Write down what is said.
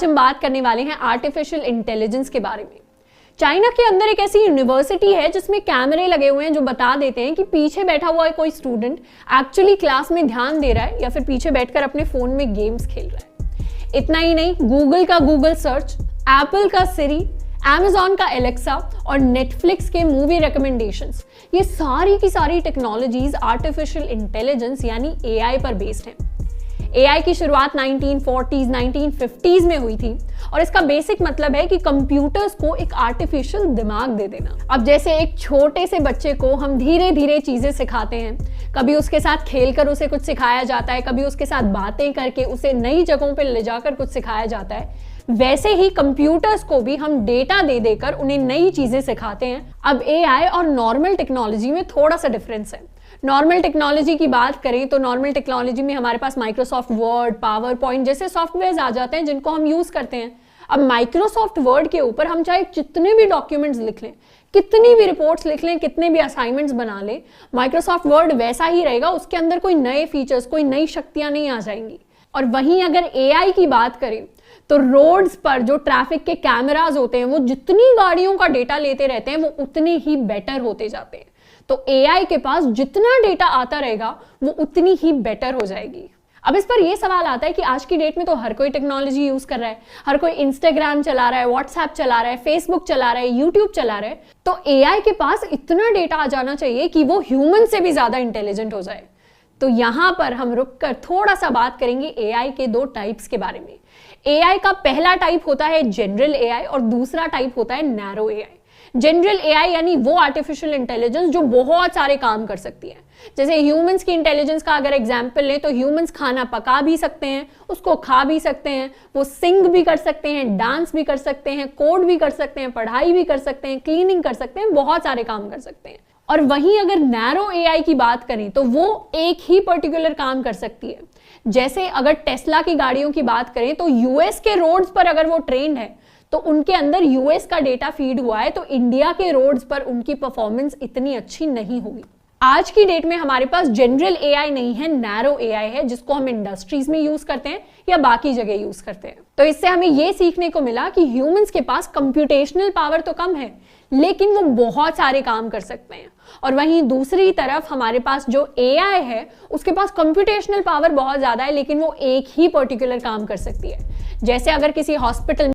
आज हम बात करने वाले हैं आर्टिफिशियल इंटेलिजेंस के बारे में। चाइना के अंदर एक ऐसी यूनिवर्सिटी है जिसमें कैमरे लगे हुए हैं जो बता देते हैं कि पीछे बैठा हुआ है कोई स्टूडेंट एक्चुअली क्लास में ध्यान दे रहा है या फिर पीछे बैठकर अपने फोन में गेम्स खेल रहा है। इतना ही नहीं, गूगल का गूगल सर्च, एप्पल का सिरी, Amazon का एलेक्सा और नेटफ्लिक्स के मूवी रिकमेंडेशंस, ये सारी की सारी टेक्नोलॉजीज आर्टिफिशियल इंटेलिजेंस यानी AI पर बेस्ड हैं। AI की शुरुआत 1940s, 1950s में हुई थी और इसका बेसिक मतलब है कि कंप्यूटर्स को एक आर्टिफिशियल दिमाग दे देना। अब जैसे एक छोटे से बच्चे को हम धीरे धीरे चीजें सिखाते हैं, कभी उसके साथ खेलकर उसे कुछ सिखाया जाता है, कभी उसके साथ बातें करके उसे नई जगहों पर ले जाकर कुछ सिखाया जाता है, वैसे ही कंप्यूटर्स को भी हम डेटा दे देकर उन्हें नई चीजें सिखाते हैं। अब AI और नॉर्मल टेक्नोलॉजी में थोड़ा सा डिफरेंस है। नॉर्मल टेक्नोलॉजी की बात करें तो नॉर्मल टेक्नोलॉजी में हमारे पास माइक्रोसॉफ्ट वर्ड, पावर पॉइंट जैसे सॉफ्टवेयर आ जाते हैं जिनको हम यूज करते हैं। अब माइक्रोसॉफ्ट वर्ड के ऊपर हम चाहे जितने भी डॉक्यूमेंट्स लिख लें, कितनी भी रिपोर्ट्स लिख लें, कितने भी असाइनमेंट्स बना लें, माइक्रोसॉफ्ट वर्ड वैसा ही रहेगा, उसके अंदर कोई नए फीचर्स, कोई नई शक्तियां नहीं आ जाएंगी। और वहीं अगर AI की बात करें तो रोड्स पर जो ट्रैफिक के कैमरास होते हैं वो जितनी गाड़ियों का डेटा लेते रहते हैं वो उतने ही बेटर होते जाते हैं। तो AI के पास जितना डेटा आता रहेगा वो उतनी ही बेटर हो जाएगी। अब इस पर यह सवाल आता है कि आज की डेट में तो हर कोई टेक्नोलॉजी यूज कर रहा है, हर कोई इंस्टाग्राम चला रहा है, व्हाट्सएप चला रहा है, फेसबुक चला रहा है, यूट्यूब चला रहा है, तो AI के पास इतना डेटा आ जाना चाहिए कि वो ह्यूमन से भी ज्यादा इंटेलिजेंट हो जाए। तो यहां पर हम रुककर थोड़ा सा बात करेंगे AI के दो टाइप्स के बारे में। AI का पहला टाइप होता है जनरल AI और दूसरा टाइप होता है नैरो AI। जनरल AI यानी वो आर्टिफिशियल इंटेलिजेंस जो बहुत सारे काम कर सकती है। जैसे ह्यूमंस की इंटेलिजेंस का अगर एग्जांपल लें तो ह्यूमंस खाना पका भी सकते हैं, उसको खा भी सकते हैं, वो सिंग भी कर सकते हैं, डांस भी कर सकते हैं, कोड भी कर सकते हैं, पढ़ाई भी कर सकते हैं, क्लीनिंग कर सकते हैं, बहुत सारे काम कर सकते हैं। और वहीं अगर नैरो AI की बात करें तो वो एक ही पर्टिकुलर काम कर सकती है। जैसे अगर टेस्ला की गाड़ियों की बात करें तो US के रोड्स पर अगर वो ट्रेंड है तो उनके अंदर US का डेटा फीड हुआ है, तो इंडिया के रोड्स पर उनकी परफॉर्मेंस इतनी अच्छी नहीं होगी। आज की डेट में हमारे पास जनरल AI नहीं है, नैरो AI है, जिसको हम इंडस्ट्रीज में यूज करते हैं या बाकी जगह यूज करते हैं। तो इससे हमें यह सीखने को मिला कि ह्यूमंस के पास कंप्यूटेशनल पावर तो कम है लेकिन वो बहुत सारे काम कर सकते हैं। और वहीं दूसरी तरफ हमारे पास जो AI है उसके पास कंप्यूटेशनल पावर बहुत ज्यादा है लेकिन वो एक ही पर्टिकुलर काम कर सकती है। जैसे अगर किसी हॉस्पिटल